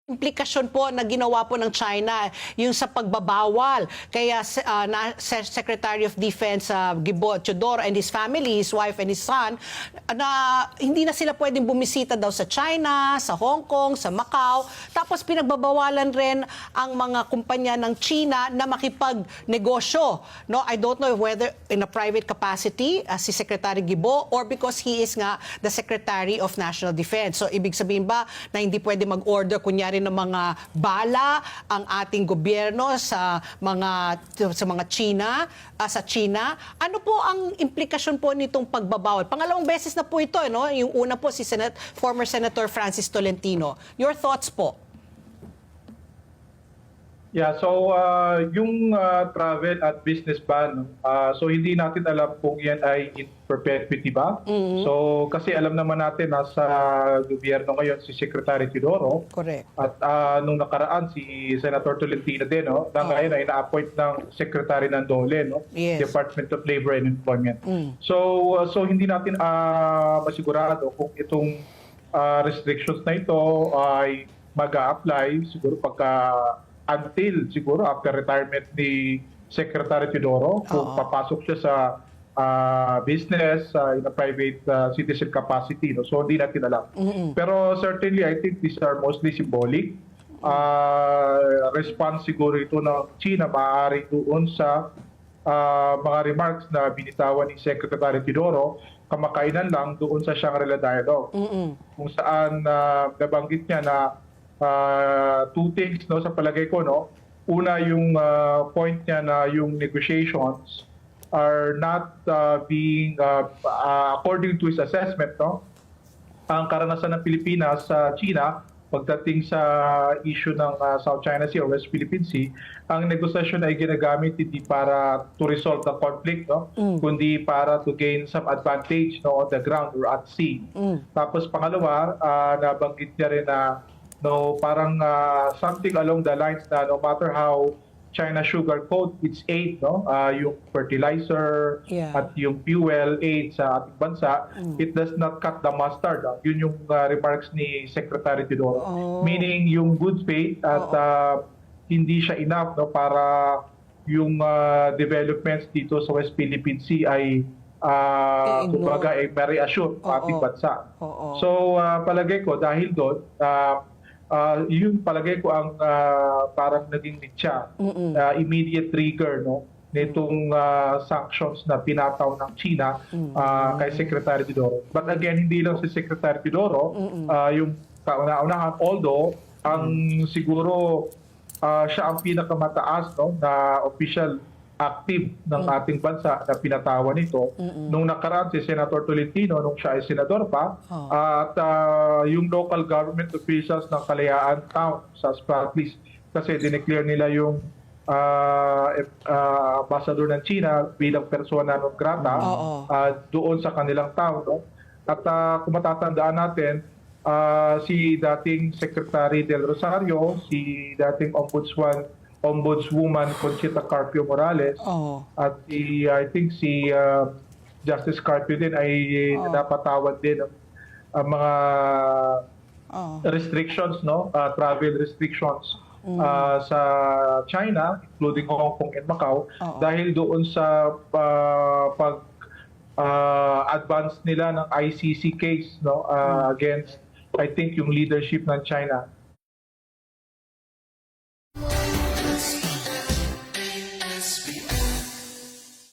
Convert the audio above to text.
implikasyon po na ginawa po ng China yung sa pagbabawal kaya Secretary of Defense Gibo Teodoro and his family, his wife and his son, na hindi na sila pwedeng bumisita daw sa China, sa Hong Kong, sa Macau. Tapos pinagbabawalan rin ang mga kumpanya ng China na makipagnegosyo. No, I don't know whether in a private capacity si Secretary Gibo or because he is nga the Secretary of National Defense. So ibig sabihin ba na hindi pwede mag-order kunyari ng mga bala ang ating gobyerno sa mga China, sa China? Ano po ang implikasyon po nitong pagbabawal? Pangalawang beses na po ito, no? Yung una po si former Senator Francis Tolentino. Your thoughts po? Yeah, so yung travel at business ban, so hindi natin alam kung yan ay in perpetuity ba. So kasi alam naman natin nasa gobyerno ngayon si Secretary Teodoro. Correct. At nung nakaraan si Senator Tolentino din, no, na ngayon ay na-appoint ng Secretary ng DOLE, no, Yes. Department of Labor and Employment. So hindi natin masigurado kung itong restrictions na ito ay mag-a-apply siguro until siguro after retirement ni Secretary Teodoro, kung papasok siya sa business in a private citizen capacity. No? So hindi natin alam. Pero certainly I think these are mostly symbolic. Response siguro ito ng China maaari doon sa mga remarks na binitawan ni Secretary Teodoro kamakainan lang doon sa Shangri-La Dialogue. Kung saan nabanggit niya na two things, no, sa palagay ko, no. Una, yung point niya na yung negotiations are not being according to his assessment, no. Ang karanasan ng Pilipinas sa China pagdating sa issue ng South China Sea or West Philippine Sea, ang negosasyon ay ginagamit hindi para to resolve the conflict, no, kundi para to gain some advantage, no, on the ground or at sea. Tapos pangalawa, nabanggit niya rin na no, parang something along the lines na no matter how China sugarcoat its aid, no, yung fertilizer at yung fuel aid sa ating bansa, it does not cut the mustard. Yun yung remarks ni Secretary Teodoro. Meaning yung good faith at hindi siya enough, no, para yung developments dito sa West Philippine Sea ay kumbaga ay ma-reassure ang ating bansa. So palagay ko dahil doon, yun palagay ko ang parang naging mitya, immediate trigger, no, nitong sanctions na pinataw ng China kay Secretary Teodoro. But again, hindi lang si Secretary Teodoro, yung kauna-unahan, although ang siguro siya ang pinakamataas, no, na official active ng ating bansa na pinatawan nito. Nung nakaraan si Senator Tolentino, nung siya ay senador pa, at yung local government officials ng Kalayaan Town sa Spratlys, kasi dineclare nila yung ambassador ng China bilang persona non grata doon sa kanilang town. No? At kung matatandaan natin, si dating Secretary Del Rosario, si dating Ombudswoman Conchita Carpio Morales, at I think si Justice Carpio din ay napatawad din ang mga restrictions, no, travel restrictions sa China, including Hong Kong and Macau, dahil doon sa advance nila ng ICC case, no, against I think yung leadership ng China